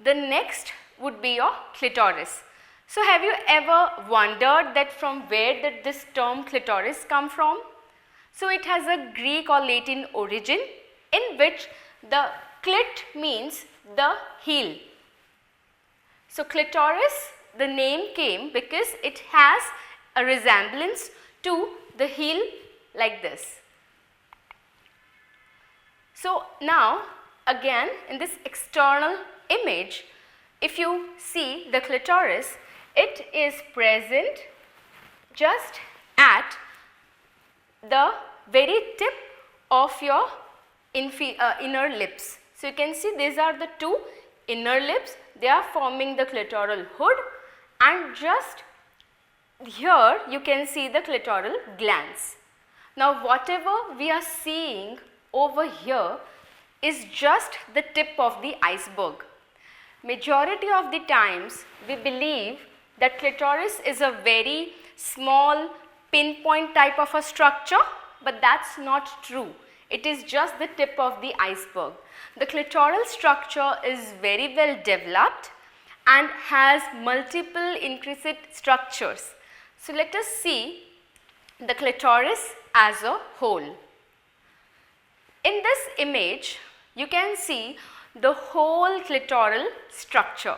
the next would be your clitoris. So have you ever wondered that from where did this term clitoris come from? So it has a Greek or Latin origin in which the clit means the heel. So clitoris, the name came because it has a resemblance to the heel like this. So now again in this external image, if you see the clitoris, it is present just at the very tip of your inner lips. So you can see these are the two inner lips, they are forming the clitoral hood, and just here you can see the clitoral glands. Now whatever we are seeing over here is just the tip of the iceberg. Majority of the times we believe that clitoris is a very small pinpoint type of a structure, but that's not true. It is just the tip of the iceberg. The clitoral structure is very well developed and has multiple intricate structures. So let us see the clitoris as a whole. In this image, you can see the whole clitoral structure,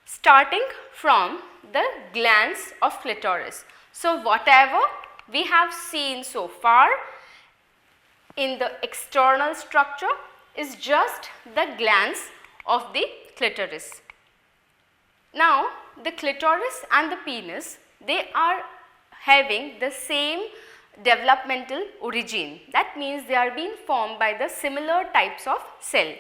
starting from the glands of clitoris. So whatever we have seen so far in the external structure is just the glands of the clitoris. Now the clitoris and the penis, they are having the same developmental origin. That means they are being formed by the similar types of cell.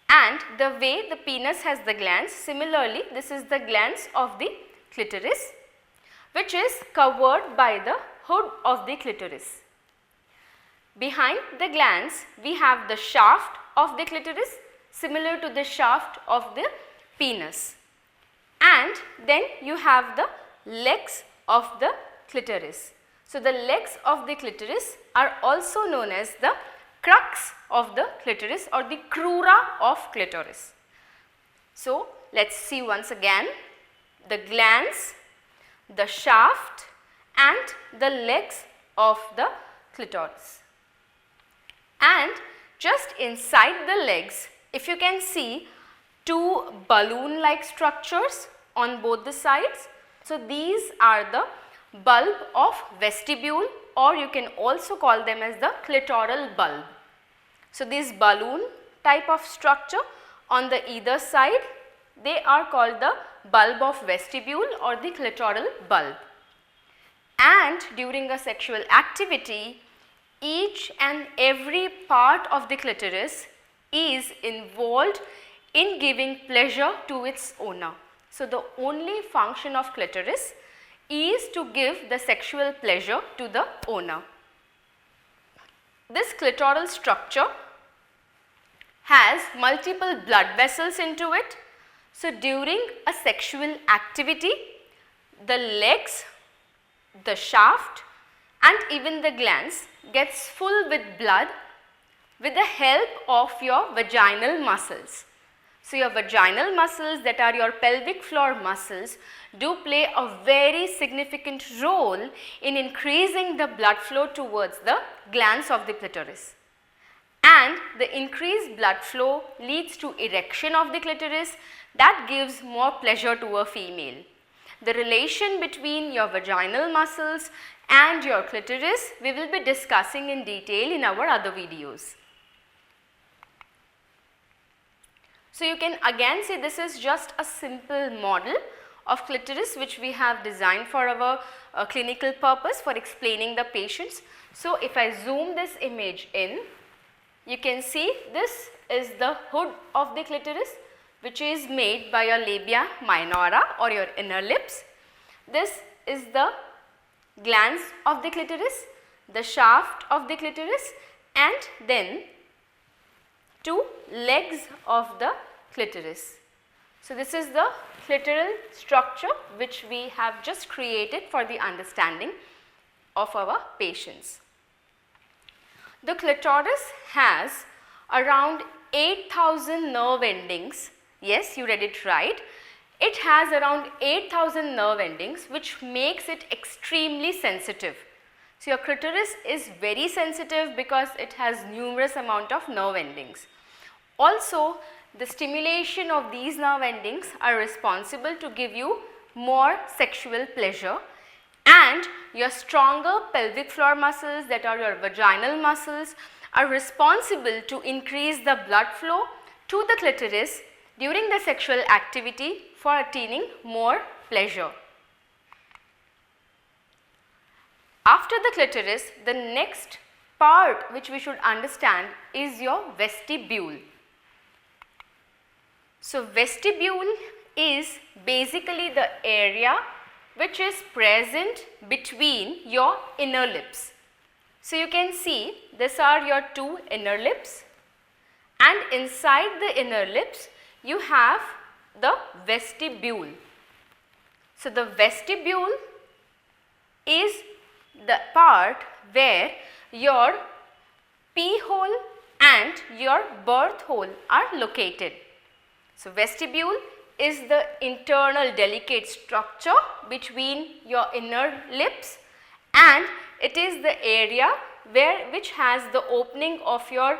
And the way the penis has the glands, similarly this is the glands of the clitoris, which is covered by the hood of the clitoris. Behind the glands we have the shaft of the clitoris, similar to the shaft of the penis, and then you have the legs of the clitoris. So the legs of the clitoris are also known as the crux of the clitoris or the crura of clitoris. So let us see once again the glands, the shaft and the legs of the clitoris. And just inside the legs, if you can see two balloon like structures on both the sides. So these are the bulb of vestibule, or you can also call them as the clitoral bulb. So this balloon type of structure on the either side, they are called the bulb of vestibule or the clitoral bulb. And during a sexual activity, each and every part of the clitoris is involved in giving pleasure to its owner. So the only function of clitoris is to give the sexual pleasure to the owner. This clitoral structure has multiple blood vessels into it. So during a sexual activity, the legs, the shaft and even the glands gets full with blood with the help of your vaginal muscles. So your vaginal muscles, that are your pelvic floor muscles, do play a very significant role in increasing the blood flow towards the glands of the clitoris. And the increased blood flow leads to erection of the clitoris, that gives more pleasure to a female. The relation between your vaginal muscles and your clitoris we will be discussing in detail in our other videos. So you can again see this is just a simple model of clitoris which we have designed for our clinical purpose for explaining the patients. So if I zoom this image in, you can see this is the hood of the clitoris, which is made by your labia minora or your inner lips. This is the glands of the clitoris, the shaft of the clitoris, and then two legs of the clitoris. So this is the clitoral structure which we have just created for the understanding of our patients. The clitoris has around 8,000 nerve endings. Yes, you read it right. It has around 8,000 nerve endings, which makes it extremely sensitive. So, your clitoris is very sensitive because it has numerous amount of nerve endings. Also, the stimulation of these nerve endings are responsible to give you more sexual pleasure, and your stronger pelvic floor muscles, that are your vaginal muscles, are responsible to increase the blood flow to the clitoris during the sexual activity for attaining more pleasure. After the clitoris, the next part which we should understand is your vestibule. So, vestibule is basically the area which is present between your inner lips. So, you can see these are your two inner lips, and inside the inner lips you have the vestibule. So, the vestibule is the part where your pee hole and your birth hole are located. So, vestibule is the internal delicate structure between your inner lips, and it is the area which has the opening of your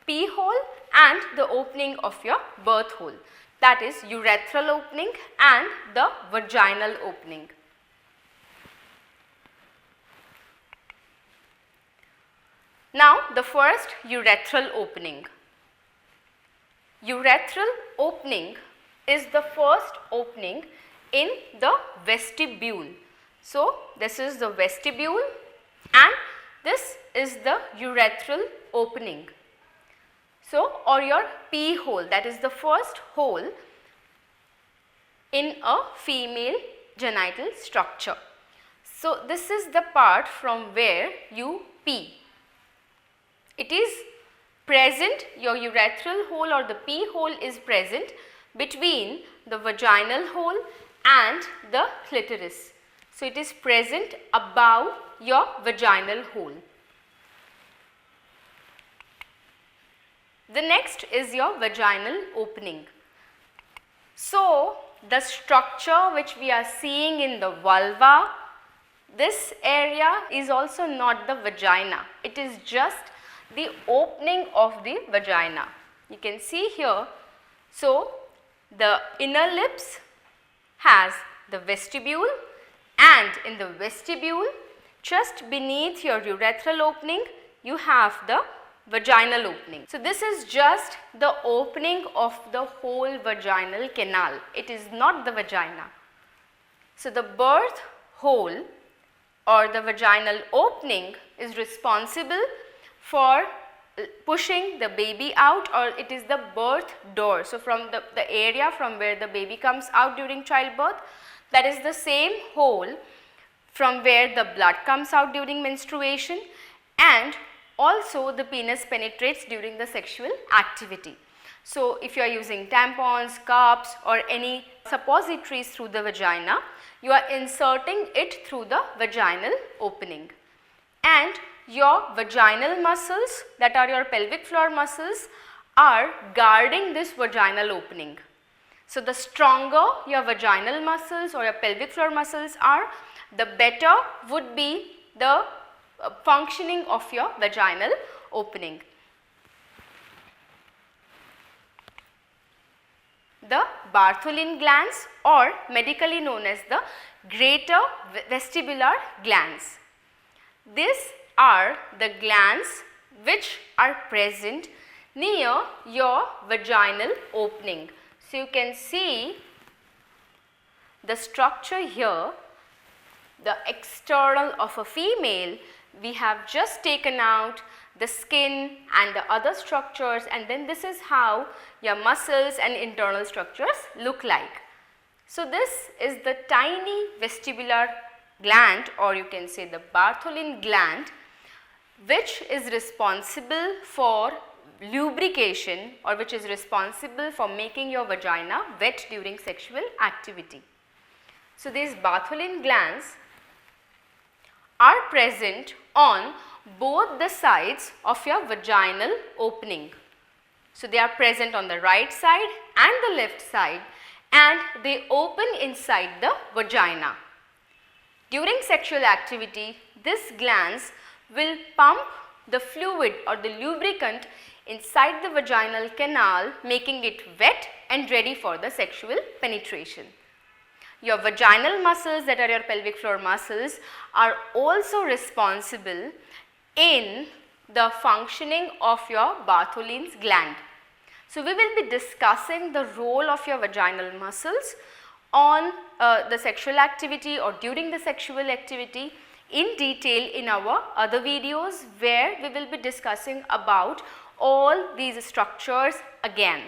pee hole and the opening of your birth hole, that is urethral opening and the vaginal opening. Now, the first, urethral opening. Urethral opening is the first opening in the vestibule. So, this is the vestibule and this is the urethral opening. So, or your pee hole, that is the first hole in a female genital structure. So, this is the part from where you pee. It is present, your urethral hole or the pee hole is present between the vaginal hole and the clitoris. So, it is present above your vaginal hole. The next is your vaginal opening. So, the structure which we are seeing in the vulva, this area is also not the vagina, it is just the opening of the vagina. You can see here. So, the inner lips has the vestibule, and in the vestibule just beneath your urethral opening you have the vaginal opening. So, this is just the opening of the whole vaginal canal, it is not the vagina. So, the birth hole or the vaginal opening is responsible for pushing the baby out, or it is the birth door. So, from the area from where the baby comes out during childbirth, that is the same hole from where the blood comes out during menstruation, and also the penis penetrates during the sexual activity. So, if you are using tampons, cups or any suppositories through the vagina, you are inserting it through the vaginal opening, and your vaginal muscles, that are your pelvic floor muscles, are guarding this vaginal opening. So, the stronger your vaginal muscles or your pelvic floor muscles are, the better would be the functioning of your vaginal opening. The Bartholin glands, or medically known as the greater vestibular glands. These are the glands which are present near your vaginal opening. So, you can see the structure here, the external of a female, we have just taken out the skin and the other structures, and then this is how your muscles and internal structures look like. So, this is the tiny vestibular gland, or you can say the Bartholin gland, which is responsible for lubrication, or which is responsible for making your vagina wet during sexual activity. So, these Bartholin glands are present on both the sides of your vaginal opening. So, they are present on the right side and the left side, and they open inside the vagina. During sexual activity, these glands will pump the fluid or the lubricant inside the vaginal canal, making it wet and ready for the sexual penetration. Your vaginal muscles, that are your pelvic floor muscles, are also responsible in the functioning of your Bartholin's gland. So, we will be discussing the role of your vaginal muscles on the sexual activity or during the sexual activity in detail in our other videos, where we will be discussing about all these structures again.